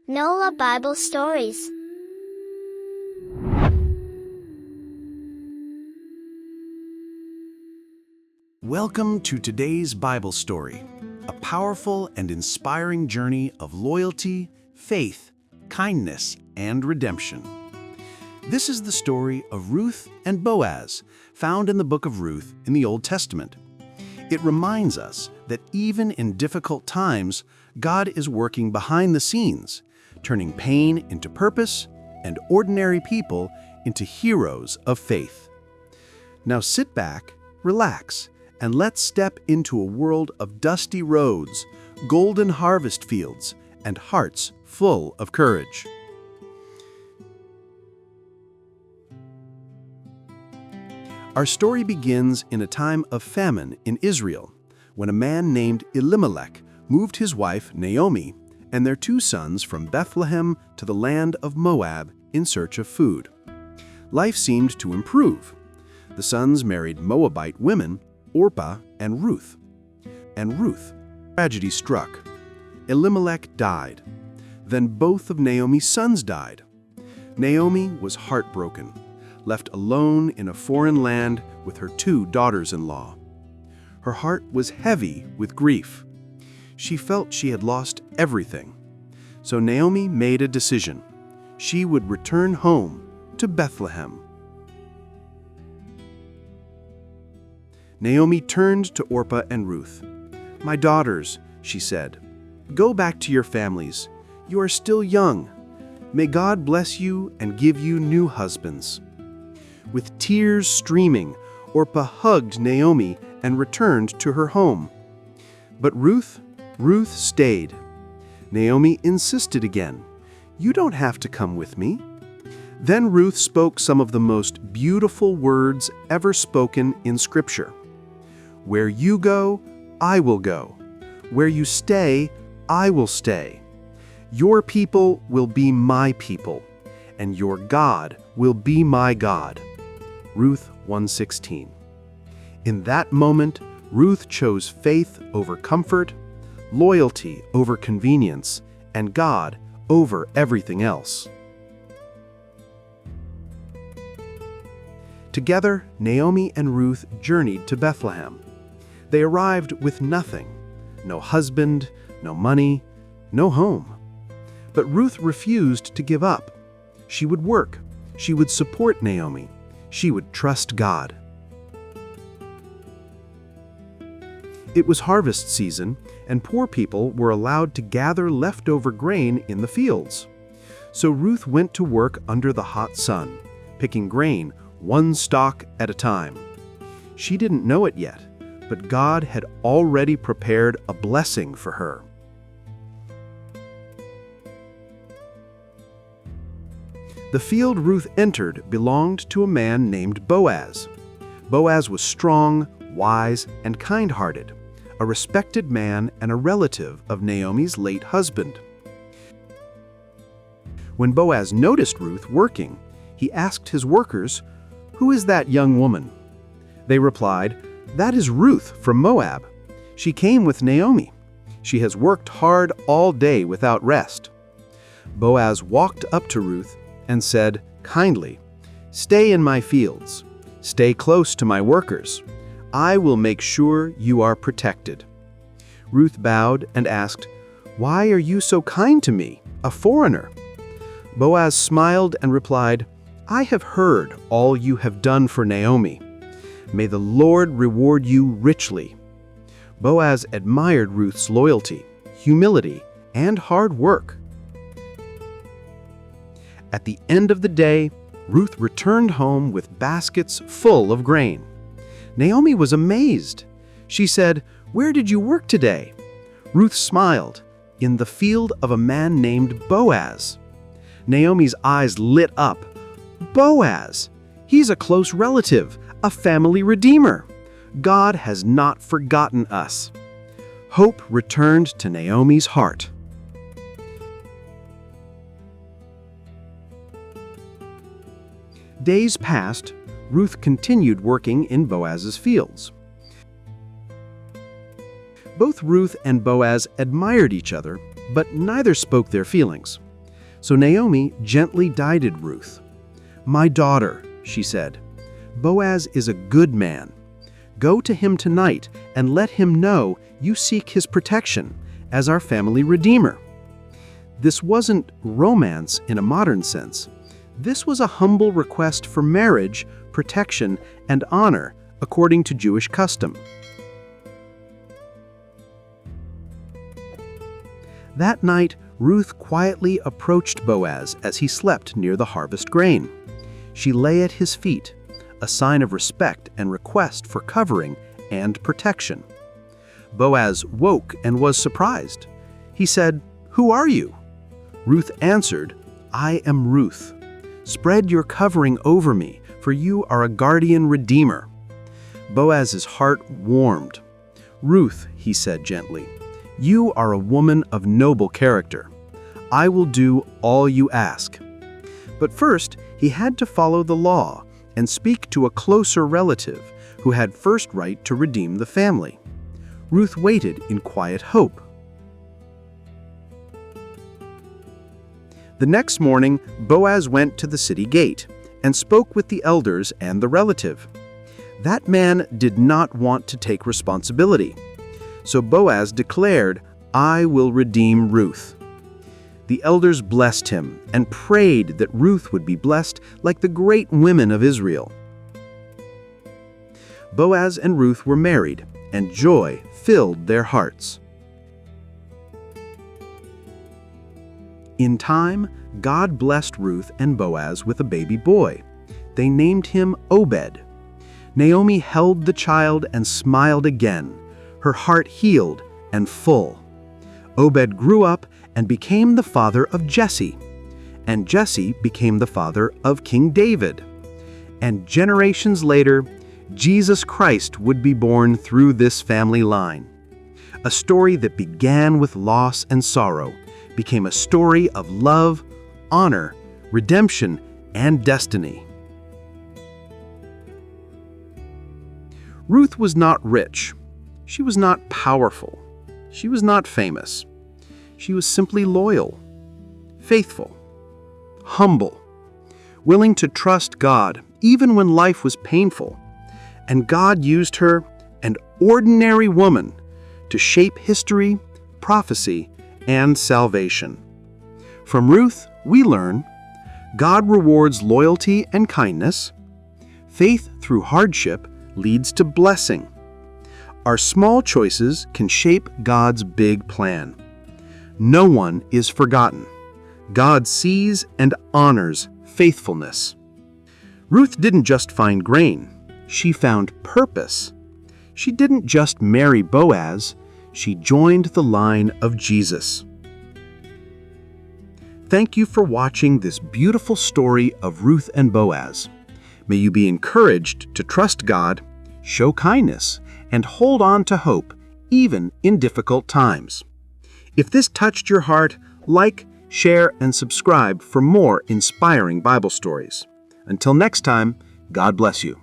NOLA Bible Stories. Welcome to today's Bible story, a powerful and inspiring journey of loyalty, faith, kindness, and redemption. This is the story of Ruth and Boaz, found in the Book of Ruth in the Old Testament. It reminds us that even in difficult times, God is working behind the scenes, turning pain into purpose and ordinary people into heroes of faith. Now sit back, relax, and let's step into a world of dusty roads, golden harvest fields, and hearts full of courage. Our story begins in a time of famine in Israel, when a man named Elimelech moved his wife Naomi and their 2 sons from Bethlehem to the land of Moab in search of food. Life seemed to improve. The sons married Moabite women, Orpah and Ruth. Tragedy struck. Elimelech died. Then both of Naomi's sons died. Naomi was heartbroken, left alone in a foreign land with her 2 daughters-in-law. Her heart was heavy with grief. She felt she had lost everything. So Naomi made a decision. She would return home to Bethlehem. Naomi turned to Orpah and Ruth. "My daughters," she said, "go back to your families. You are still young. May God bless you and give you new husbands." With tears streaming, Orpah hugged Naomi and returned to her home. But Ruth stayed. Naomi insisted again, "You don't have to come with me." Then Ruth spoke some of the most beautiful words ever spoken in Scripture. "Where you go, I will go. Where you stay, I will stay. Your people will be my people, and your God will be my God." Ruth 1:16. In that moment, Ruth chose faith over comfort, loyalty over convenience, and God over everything else. Together, Naomi and Ruth journeyed to Bethlehem. They arrived with nothing, no husband, no money, no home. But Ruth refused to give up. She would work. She would support Naomi. She would trust God. It was harvest season, and poor people were allowed to gather leftover grain in the fields. So Ruth went to work under the hot sun, picking grain 1 stalk at a time. She didn't know it yet, but God had already prepared a blessing for her. The field Ruth entered belonged to a man named Boaz. Boaz was strong, wise, and kind-hearted, a respected man and a relative of Naomi's late husband. When Boaz noticed Ruth working, he asked his workers, "Who is that young woman?" They replied, "That is Ruth from Moab. She came with Naomi. She has worked hard all day without rest." Boaz walked up to Ruth and said kindly, "Stay in my fields. Stay close to my workers. I will make sure you are protected." Ruth bowed and asked, "Why are you so kind to me, a foreigner?" Boaz smiled and replied, "I have heard all you have done for Naomi. May the Lord reward you richly." Boaz admired Ruth's loyalty, humility, and hard work. At the end of the day, Ruth returned home with baskets full of grain. Naomi was amazed. She said, "Where did you work today?" Ruth smiled, "In the field of a man named Boaz." Naomi's eyes lit up. "Boaz! He's a close relative, a family redeemer. God has not forgotten us." Hope returned to Naomi's heart. Days passed. Ruth continued working in Boaz's fields. Both Ruth and Boaz admired each other, but neither spoke their feelings. So Naomi gently guided Ruth. "My daughter," she said, "Boaz is a good man. Go to him tonight and let him know you seek his protection as our family redeemer." This wasn't romance in a modern sense. This was a humble request for marriage, protection, and honor according to Jewish custom. That night, Ruth quietly approached Boaz as he slept near the harvest grain. She lay at his feet, a sign of respect and request for covering and protection. Boaz woke and was surprised. He said, "Who are you?" Ruth answered, "I am Ruth. Spread your covering over me, for you are a guardian redeemer." Boaz's heart warmed. "Ruth," he said gently, "you are a woman of noble character. I will do all you ask." But first, he had to follow the law and speak to a closer relative who had first right to redeem the family. Ruth waited in quiet hope. The next morning, Boaz went to the city gate and spoke with the elders and the relative. That man did not want to take responsibility. So Boaz declared, "I will redeem Ruth." The elders blessed him and prayed that Ruth would be blessed like the great women of Israel. Boaz and Ruth were married, and joy filled their hearts. In time, God blessed Ruth and Boaz with a baby boy. They named him Obed. Naomi held the child and smiled again, her heart healed and full. Obed grew up and became the father of Jesse, and Jesse became the father of King David. And generations later, Jesus Christ would be born through this family line. A story that began with loss and sorrow became a story of love, honor, redemption, and destiny. Ruth was not rich. She was not powerful. She was not famous. She was simply loyal, faithful, humble, willing to trust God even when life was painful. And God used her, an ordinary woman, to shape history, prophecy, and salvation. From Ruth, we learn God rewards loyalty and kindness. Faith through hardship leads to blessing. Our small choices can shape God's big plan. No one is forgotten. God sees and honors faithfulness. Ruth didn't just find grain. She found purpose. She didn't just marry Boaz. She joined the line of Jesus. Thank you for watching this beautiful story of Ruth and Boaz. May you be encouraged to trust God, show kindness, and hold on to hope, even in difficult times. If this touched your heart, like, share, and subscribe for more inspiring Bible stories. Until next time, God bless you.